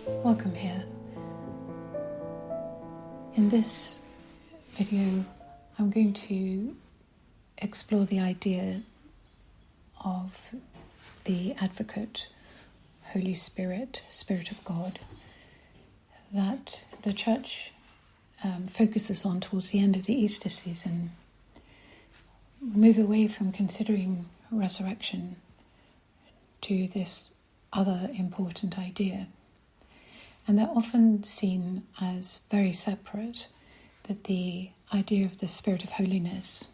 Welcome here. In this video, I'm going to explore the idea of the advocate, Holy Spirit, Spirit of God, that the Church focuses on towards the end of the Easter season. Move away from considering resurrection to this other important idea. And they're often seen as very separate, that the idea of the Spirit of Holiness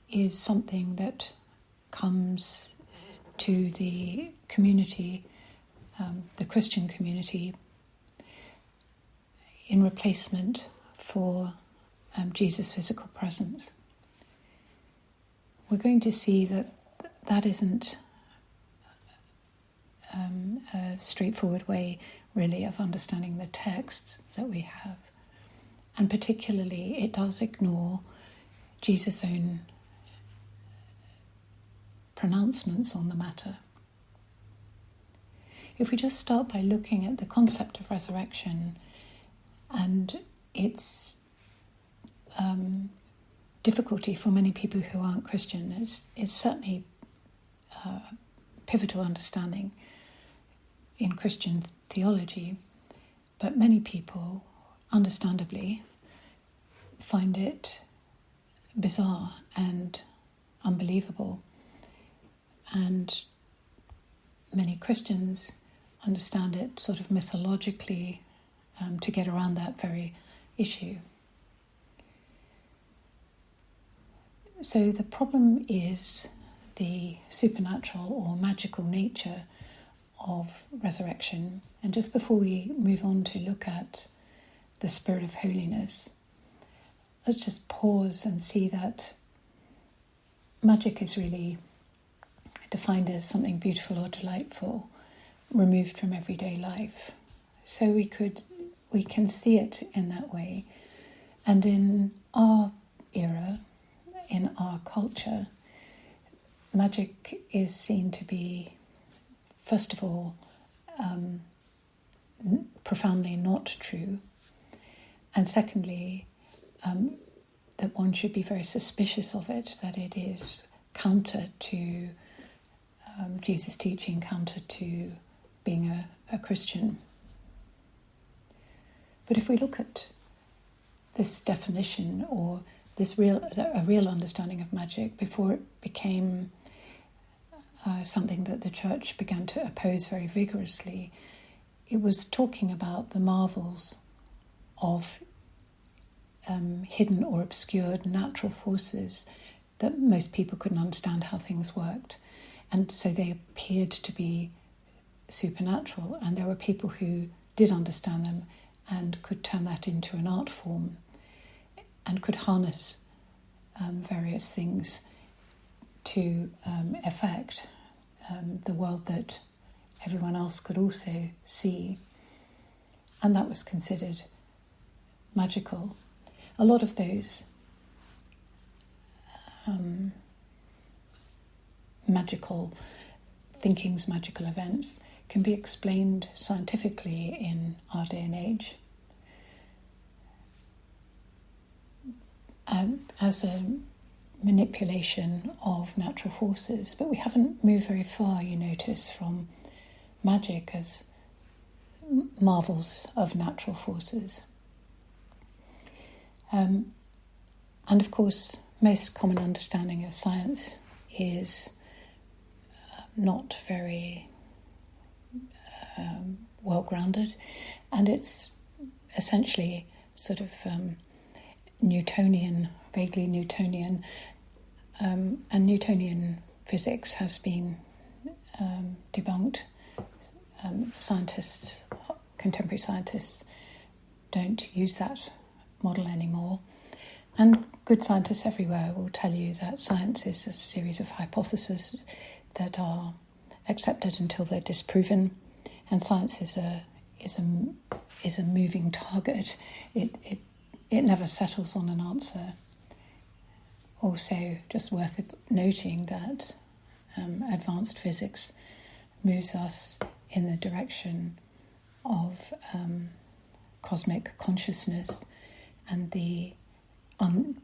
is something that comes to the community, the Christian community, in replacement for Jesus' physical presence. We're going to see that that isn't a straightforward way, really, of understanding the texts that we have. And particularly, it does ignore Jesus' own pronouncements on the matter. If we just start by looking at the concept of resurrection and its difficulty for many people who aren't Christian, it's certainly pivotal understanding in Christian theology, but many people, understandably, find it bizarre and unbelievable, and many Christians understand it sort of mythologically to get around that very issue. So the problem is the supernatural or magical nature of resurrection. And just before we move on to look at the Spirit of Holiness, let's just pause and see that magic is really defined as something beautiful or delightful, removed from everyday life. So we can see it in that way. And in our era, in our culture, magic is seen to be, first of all, profoundly not true, and secondly, that one should be very suspicious of it, that it is counter to Jesus' teaching, counter to being a Christian. But if we look at this definition, or a real understanding of magic, before it became something that the Church began to oppose very vigorously, it was talking about the marvels of hidden or obscured natural forces that most people couldn't understand how things worked. And so they appeared to be supernatural, and there were people who did understand them and could turn that into an art form and could harness various things to affect the world that everyone else could also see. And that was considered magical. A lot of those magical thinkings, magical events, can be explained scientifically in our day and age as a manipulation of natural forces. But we haven't moved very far, you notice, from magic as marvels of natural forces. And of course, most common understanding of science is not very well-grounded, and it's essentially sort of Newtonian, vaguely Newtonian, and Newtonian physics has been debunked. Contemporary scientists don't use that model anymore, and good scientists everywhere will tell you that science is a series of hypotheses that are accepted until they're disproven, and science is a moving target. It never settles on an answer. Also, just worth noting that advanced physics moves us in the direction of cosmic consciousness and the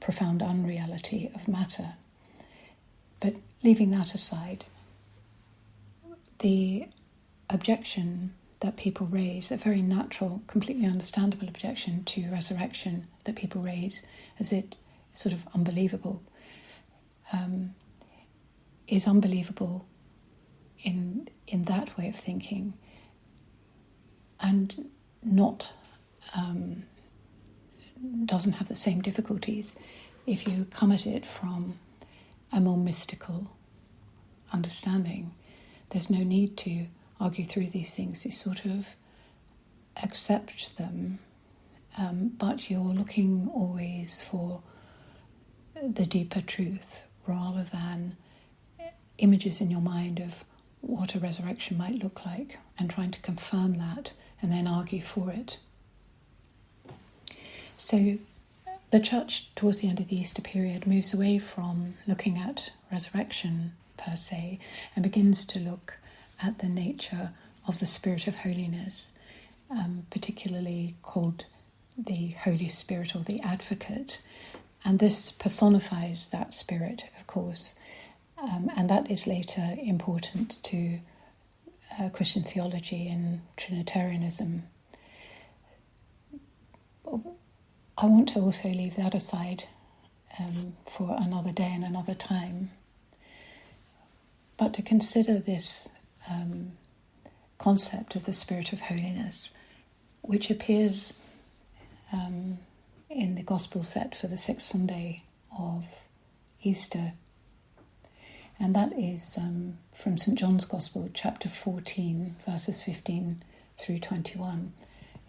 profound unreality of matter. But leaving that aside, the objection that people raise, a very natural, completely understandable objection to resurrection that people raise as it sort of unbelievable, is unbelievable in that way of thinking, and not doesn't have the same difficulties if you come at it from a more mystical understanding. There's no need to argue through these things. You sort of accept them, but you're looking always for the deeper truth rather than images in your mind of what a resurrection might look like and trying to confirm that and then argue for it. So the Church, towards the end of the Easter period, moves away from looking at resurrection per se and begins to look at the nature of the Spirit of Holiness, particularly called the Holy Spirit or the Advocate. And this personifies that Spirit, of course, and that is later important to Christian theology and Trinitarianism. I want to also leave that aside for another day and another time, but to consider this concept of the Spirit of Holiness, which appears in the Gospel set for the sixth Sunday of Easter. And that is from St. John's Gospel, chapter 14, verses 15 through 21.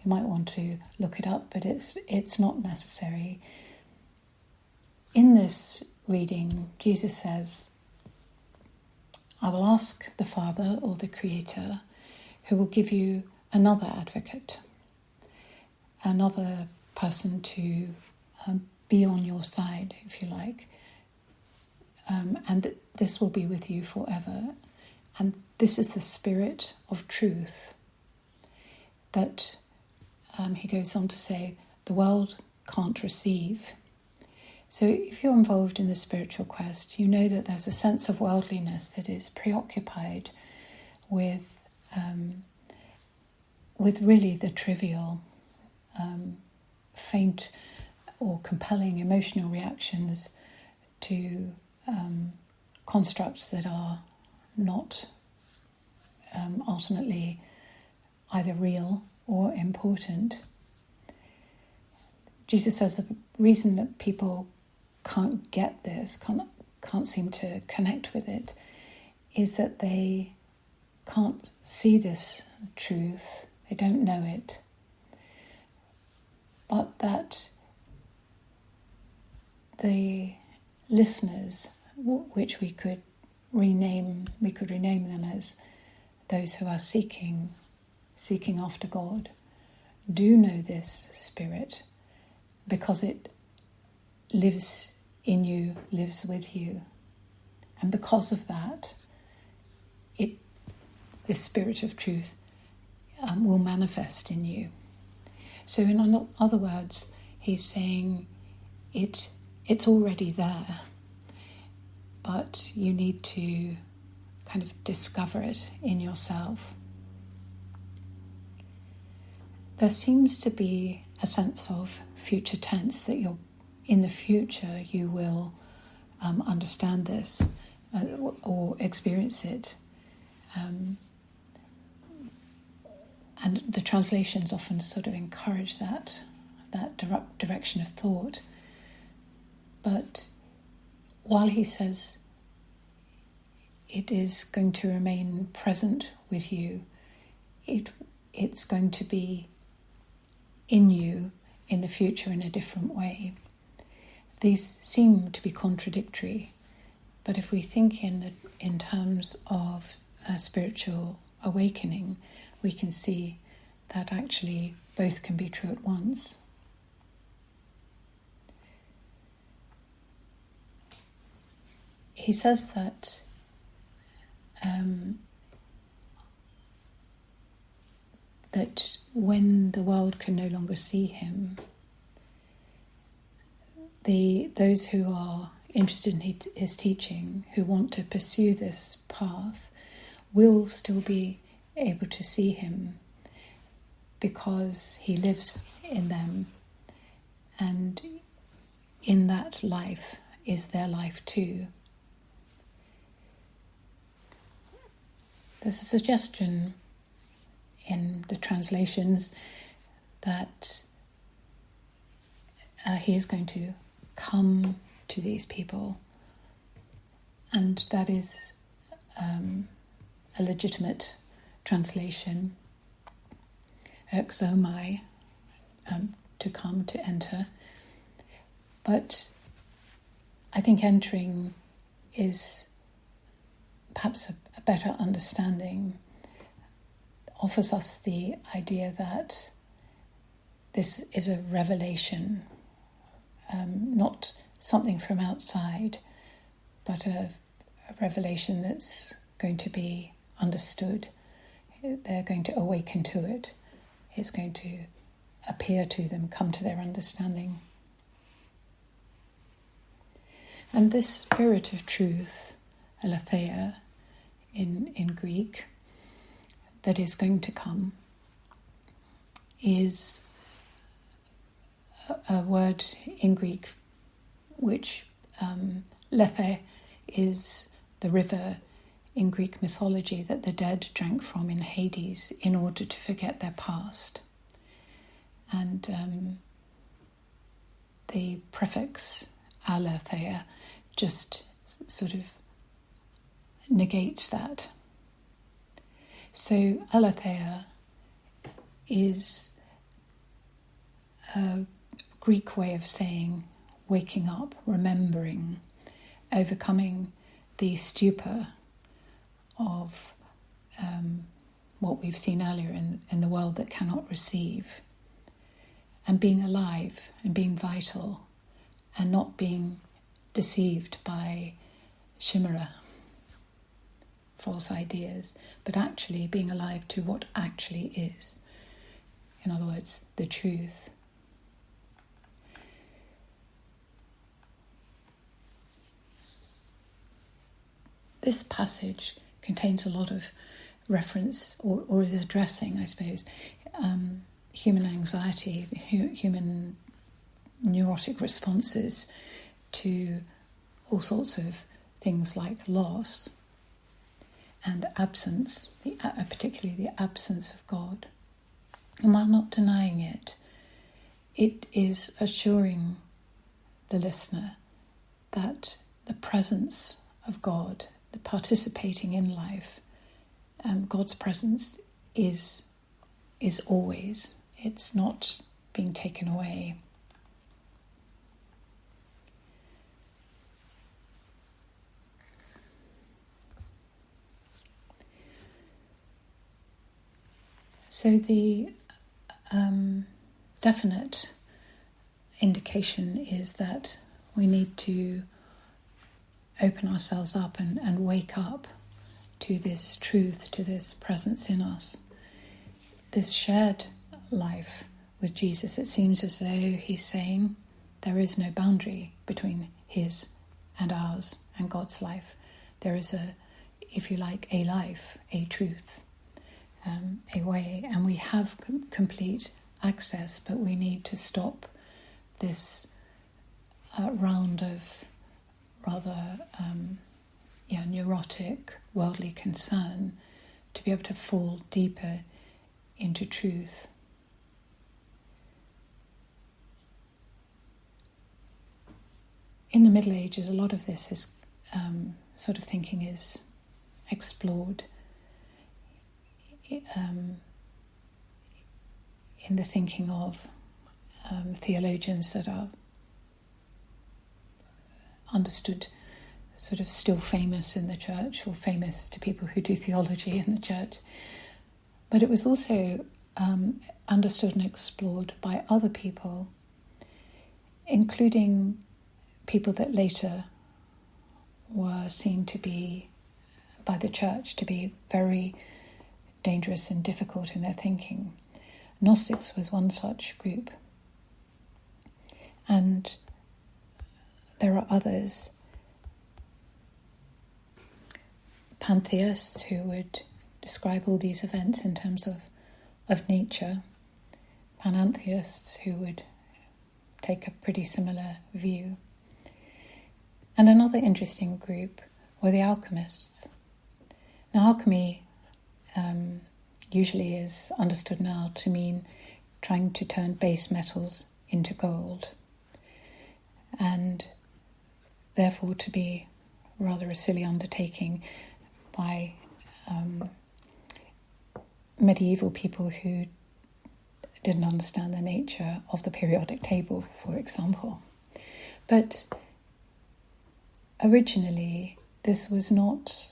You might want to look it up, but it's not necessary. In this reading, Jesus says, "I will ask the Father or the Creator, who will give you another advocate, another person to be on your side, if you like, and this will be with you forever. And this is the Spirit of truth that," he goes on to say, "the world can't receive." So if you're involved in the spiritual quest, you know that there's a sense of worldliness that is preoccupied with really the trivial, faint or compelling emotional reactions to constructs that are not ultimately either real or important. Jesus says the reason that people can't get this, can't seem to connect with it, is that they can't see this truth, they don't know it, but that the listeners, which we could rename them as those who are seeking after God, do know this Spirit because it lives in you, lives with you. And because of that, this Spirit of truth will manifest in you. So in other words, he's saying it's already there, but you need to kind of discover it in yourself. There seems to be a sense of future tense, that in the future you will understand this or experience it. And the translations often sort of encourage that direction of thought. But while he says it is going to remain present with you, it's going to be in you in the future in a different way. These seem to be contradictory, but if we think in terms of a spiritual awakening, we can see that actually both can be true at once. He says that But when the world can no longer see him, those who are interested in his teaching, who want to pursue this path, will still be able to see him because he lives in them, and in that life is their life too. There's a suggestion in the translations that he is going to come to these people, and that is a legitimate translation, exomai, to come, to enter. But I think entering is perhaps a better understanding, offers us the idea that this is a revelation, not something from outside, but a revelation that's going to be understood. They're going to awaken to it. It's going to appear to them, come to their understanding. And this spirit of truth, aletheia in Greek, that is going to come, is a word in Greek which lethe is the river in Greek mythology that the dead drank from in Hades in order to forget their past. And the prefix aletheia just sort of negates that. So aletheia is a Greek way of saying waking up, remembering, overcoming the stupor of what we've seen earlier in the world that cannot receive, and being alive and being vital and not being deceived by chimera, false ideas, but actually being alive to what actually is. In other words, the truth. This passage contains a lot of reference, or is addressing, I suppose, human anxiety, human neurotic responses to all sorts of things like loss and absence, particularly the absence of God. And while not denying it, it is assuring the listener that the presence of God, the participating in life, God's presence is always. It's not being taken away. So the definite indication is that we need to open ourselves up and wake up to this truth, to this presence in us. This shared life with Jesus, it seems as though he's saying there is no boundary between his and ours and God's life. There is if you like, a life, a truth, a way, and we have complete access, but we need to stop this round of rather neurotic, worldly concern to be able to fall deeper into truth. In the Middle Ages, a lot of this is sort of thinking is explored in the thinking of theologians that are understood, sort of still famous in the church, or famous to people who do theology in the church. But it was also understood and explored by other people, including people that later were seen to be, by the church, to be very dangerous and difficult in their thinking. Gnostics was one such group. And there are others. Pantheists who would describe all these events in terms of nature. Panentheists who would take a pretty similar view. And another interesting group were the alchemists. Now, alchemy usually is understood now to mean trying to turn base metals into gold, and therefore to be rather a silly undertaking by medieval people who didn't understand the nature of the periodic table, for example. But originally, this was not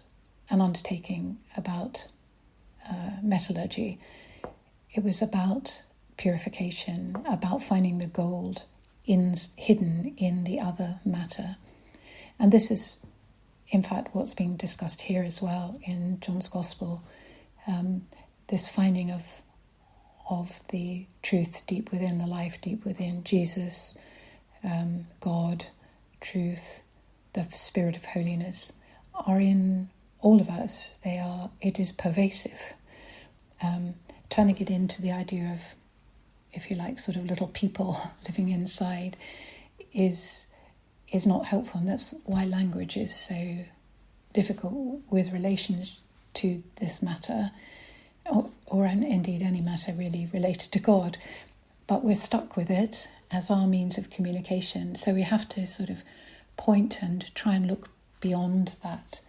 an undertaking about metallurgy. It was about purification, about finding the gold hidden in the other matter. And this is, in fact, what's being discussed here as well in John's Gospel, this finding of the truth deep within, the life deep within, Jesus, God, truth, the Spirit of Holiness, are in all of us. It is pervasive. Turning it into the idea of, if you like, sort of little people living inside is not helpful, and that's why language is so difficult with relations to this matter, or indeed any matter really related to God. But we're stuck with it as our means of communication, so we have to sort of point and try and look beyond that.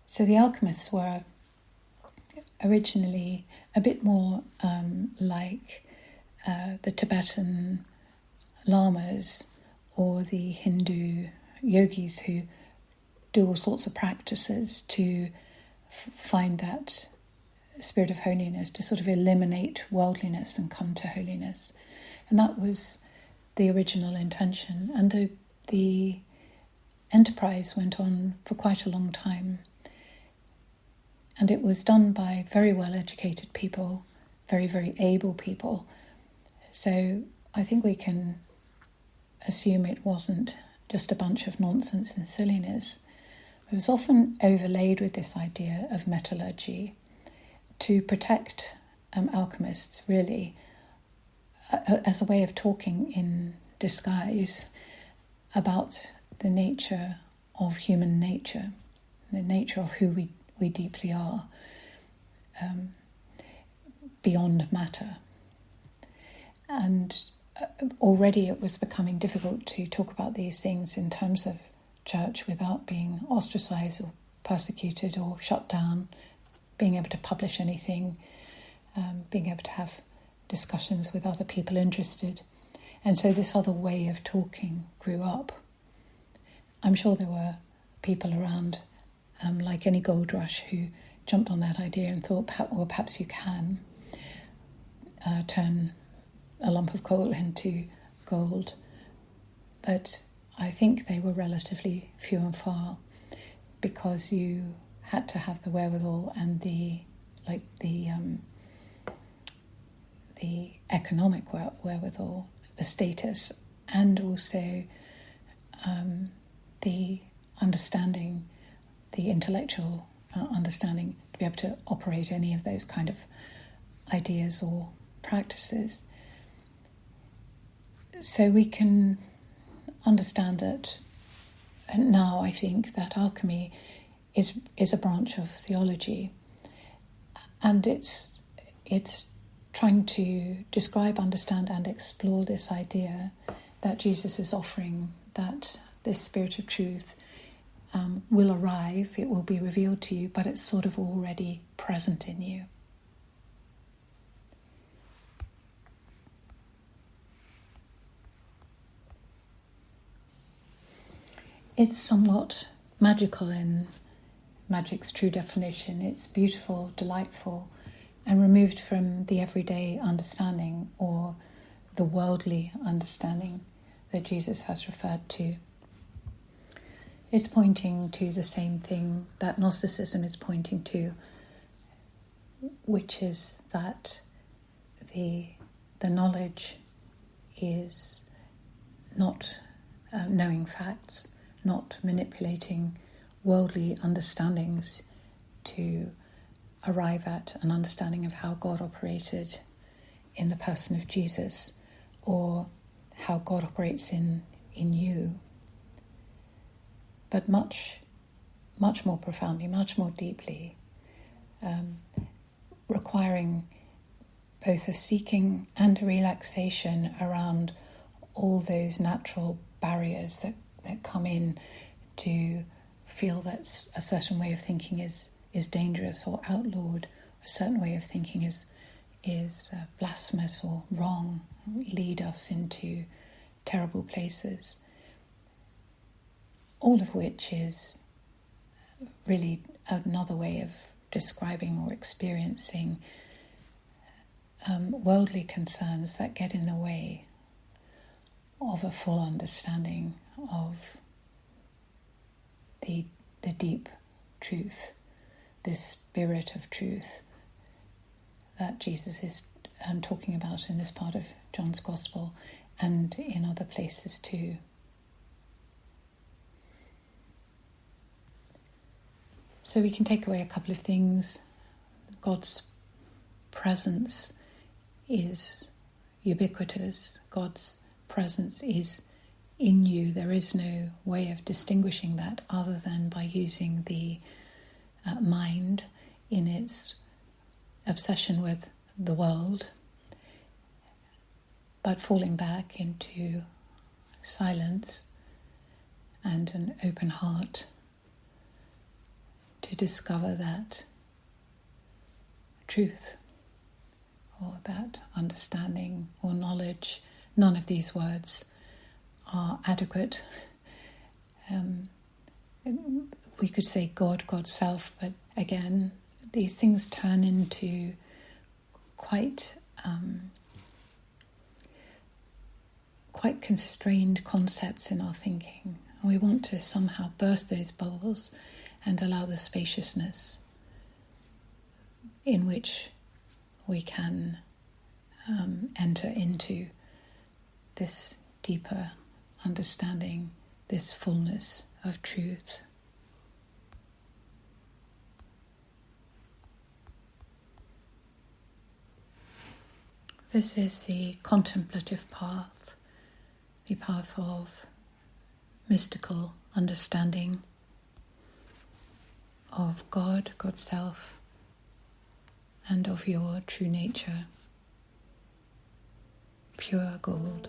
So the alchemists were originally a bit more like the Tibetan lamas or the Hindu yogis who do all sorts of practices to find that spirit of holiness, to sort of eliminate worldliness and come to holiness. And that was the original intention. And the enterprise went on for quite a long time. And it was done by very well-educated people, very, very able people. So I think we can assume it wasn't just a bunch of nonsense and silliness. It was often overlaid with this idea of metallurgy to protect alchemists, really, as a way of talking in disguise about the nature of human nature, the nature of who we deeply are, beyond matter. And already it was becoming difficult to talk about these things in terms of church without being ostracized or persecuted or shut down, being able to publish anything, being able to have discussions with other people interested. And so this other way of talking grew up. I'm sure there were people around, like any gold rush, who jumped on that idea and thought, perhaps you can turn a lump of coal into gold. But I think they were relatively few and far, because you had to have the wherewithal and the economic wherewithal, the status, and also the understanding, the intellectual understanding, to be able to operate any of those kind of ideas or practices. So we can understand that now, I think, that alchemy is a branch of theology, and it's trying to describe, understand, and explore this idea that Jesus is offering, that this spirit of truth will arrive, it will be revealed to you, but it's sort of already present in you. It's somewhat magical in magic's true definition. It's beautiful, delightful, and removed from the everyday understanding or the worldly understanding that Jesus has referred to. It's pointing to the same thing that Gnosticism is pointing to, which is that the knowledge is not knowing facts, not manipulating worldly understandings to arrive at an understanding of how God operated in the person of Jesus, or how God operates in you, but much more profoundly, much more deeply, requiring both a seeking and a relaxation around all those natural barriers that come in to feel that a certain way of thinking is dangerous or outlawed, a certain way of thinking is blasphemous or wrong, lead us into terrible places. All of which is really another way of describing or experiencing worldly concerns that get in the way of a full understanding of the deep truth, this spirit of truth that Jesus is talking about in this part of John's Gospel and in other places too. So we can take away a couple of things. God's presence is ubiquitous. God's presence is in you. There is no way of distinguishing that other than by using the mind in its obsession with the world, but falling back into silence and an open heart to discover that truth or that understanding or knowledge. None of these words are adequate. We could say God, God's self, but again, these things turn into quite constrained concepts in our thinking. And we want to somehow burst those bubbles and allow the spaciousness in which we can enter into this deeper understanding, this fullness of truth. This is the contemplative path, the path of mystical understanding of God, God's self, and of your true nature, pure gold.